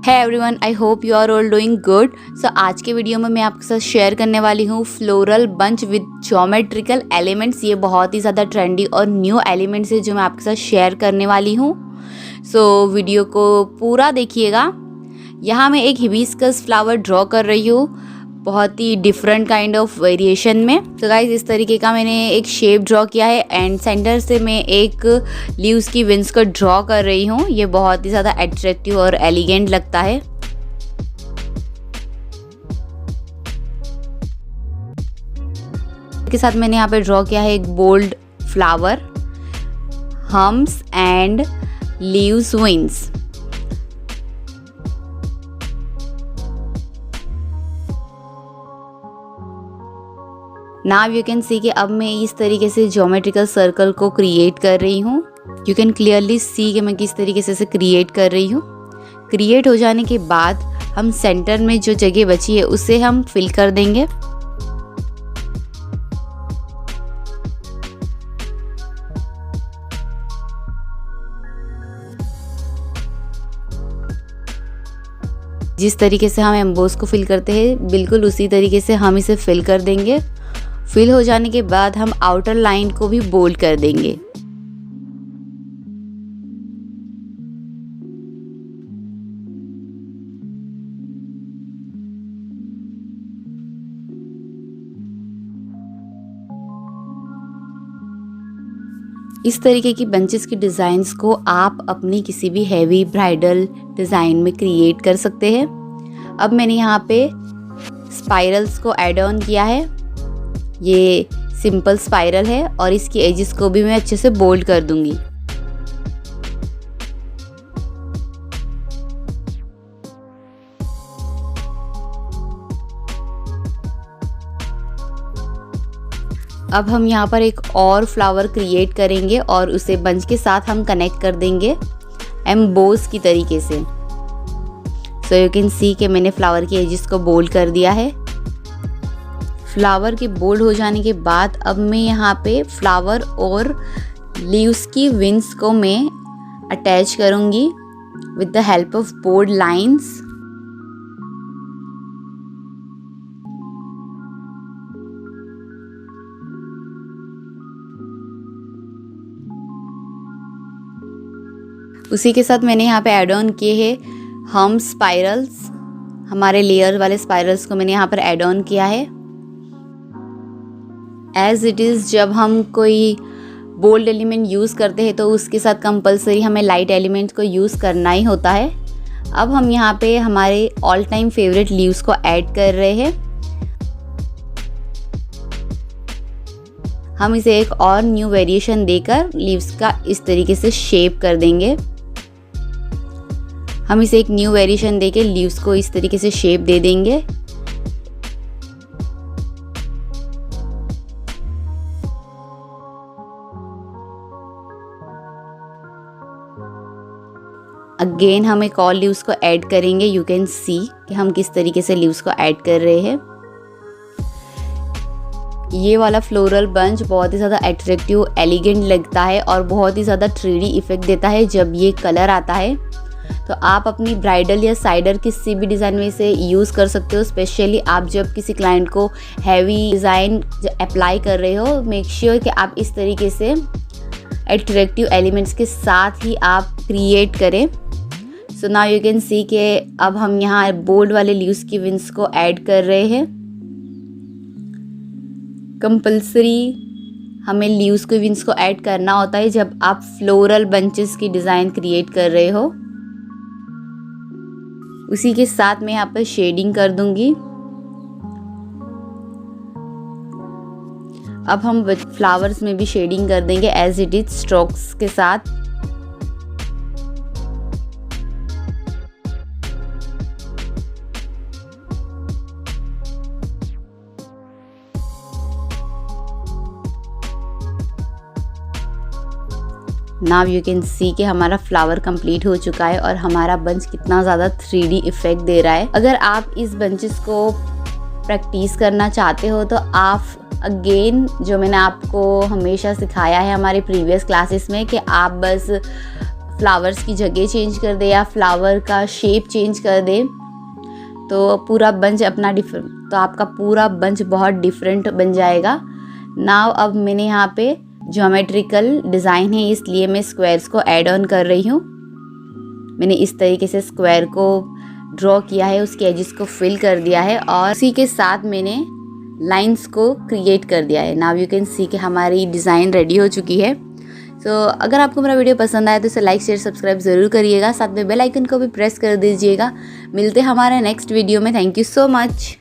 है everyone, I hope you are all doing good. So आज के वीडियो में मैं आपके साथ शेयर करने वाली हूँ floral bunch with geometrical elements. ये बहुत ही ज़्यादा ट्रेंडी और न्यू एलिमेंट्स है जो मैं आपके साथ शेयर करने वाली हूँ। सो वीडियो को पूरा देखिएगा। यहाँ मैं एक हिबिस्कस फ्लावर ड्रॉ कर रही हूँ, बहुत ही डिफरेंट काइंड ऑफ वेरिएशन में। तो गाइज इस तरीके का मैंने एक शेप ड्रॉ किया है एंड सेंटर से मैं एक लीव्स की विंग्स को ड्रॉ कर रही हूँ। ये बहुत ही ज़्यादा अट्रैक्टिव और एलिगेंट लगता है। इसके साथ मैंने यहाँ पे ड्रॉ किया है एक bold flower, hums and leaves wings. Now you can see कि अब मैं इस तरीके से ज्योमेट्रिकल सर्कल को क्रिएट कर रही हूँ। यू कैन क्लियरली सी कि मैं किस तरीके से इसे क्रिएट कर रही हूँ। क्रिएट हो जाने के बाद हम सेंटर में जो जगह बची है उसे हम फिल कर देंगे। जिस तरीके से हम एम्बोस को फिल करते हैं बिल्कुल उसी तरीके से हम इसे फिल कर देंगे। फिल हो जाने के बाद हम आउटर लाइन को भी बोल्ड कर देंगे। इस तरीके की बंचेस की डिज़ाइंस को आप अपनी किसी भी हैवी ब्राइडल डिज़ाइन में क्रिएट कर सकते हैं। अब मैंने यहाँ पे स्पाइरल्स को ऐड ऑन किया है। ये सिंपल स्पाइरल है और इसकी एजेस को भी मैं अच्छे से बोल्ड कर दूंगी। अब हम यहाँ पर एक और फ्लावर क्रिएट करेंगे और उसे बंच के साथ हम कनेक्ट कर देंगे एम्बोस की तरीके से। सो यू कैन सी कि मैंने फ्लावर की एजेस को बोल्ड कर दिया है। फ्लावर के बोल्ड हो जाने के बाद अब मैं यहाँ पे फ्लावर और लीव्स की विंग्स को मैं अटैच करूँगी with the help of bold lines. उसी के साथ मैंने यहाँ पे ऐड ऑन किए हैं हम स्पाइरल्स। हमारे लेयर वाले स्पाइरल्स को मैंने यहाँ पर ऐड ऑन किया है। एज इट इज़ जब हम कोई बोल्ड एलिमेंट यूज़ करते हैं तो उसके साथ कंपलसरी हमें लाइट एलिमेंट को यूज़ करना ही होता है। अब हम यहाँ पे हमारे ऑल टाइम फेवरेट लीव्स को ऐड कर रहे हैं। हम इसे एक और न्यू वेरिएशन देकर लीव्स का इस तरीके से शेप कर देंगे। हम इसे एक न्यू वेरिएशन देके लीव्स को इस तरीके से शेप दे देंगे। अगेन हम एक और लीव्स को ऐड करेंगे। यू कैन सी कि हम किस तरीके से लीव्स को ऐड कर रहे हैं। ये वाला फ्लोरल बंच बहुत ही ज़्यादा अट्रैक्टिव एलिगेंट लगता है और बहुत ही ज़्यादा 3D इफेक्ट देता है जब ये कलर आता है। तो आप अपनी ब्राइडल या साइडर किसी भी डिज़ाइन में इसे यूज़ कर सकते हो। स्पेशली आप जब किसी क्लाइंट को हैवी डिज़ाइन अप्लाई कर रहे हो, मेक श्योर कि आप इस तरीके से अट्रैक्टिव एलिमेंट्स के साथ ही आप क्रिएट करें। So now you can see कि अब हम यहाँ बोल्ड वाले लीव्स की विंग्स को ऐड कर रहे हैं। कंपल्सरी हमें लीव्स की विंग्स को ऐड करना होता है जब आप फ्लोरल बंचेस की डिज़ाइन क्रिएट कर रहे हो। उसी के साथ मैं यहाँ पर शेडिंग कर दूंगी। अब हम फ्लावर्स में भी शेडिंग कर देंगे एज इट इज स्ट्रोक्स के साथ। नाउ यू कैन सी कि हमारा फ्लावर कंप्लीट हो चुका है और हमारा बंच कितना ज़्यादा 3D इफेक्ट दे रहा है। अगर आप इस बंचेस को प्रैक्टिस करना चाहते हो तो आप अगेन जो मैंने आपको हमेशा सिखाया है हमारे प्रीवियस क्लासेस में कि आप बस फ्लावर्स की जगह चेंज कर दे या फ्लावर का शेप चेंज कर दे तो पूरा बंच अपना तो आपका पूरा बंच बहुत डिफरेंट बन जाएगा। नाउ अब मैंने यहाँ पे ज्योमेट्रिकल डिज़ाइन है इसलिए मैं स्क्वायर्स को ऐड ऑन कर रही हूँ। मैंने इस तरीके से स्क्वायर को ड्रॉ किया है, उसके एजेस को फिल कर दिया है और इसी के साथ मैंने लाइंस को क्रिएट कर दिया है। नाउ यू कैन सी कि हमारी डिज़ाइन रेडी हो चुकी है। तो अगर आपको मेरा वीडियो पसंद आया तो इसे लाइक शेयर सब्सक्राइब ज़रूर करिएगा, साथ में बेल आइकन को भी प्रेस कर दीजिएगा। मिलते हैं हमारे नेक्स्ट वीडियो में। Thank you so much.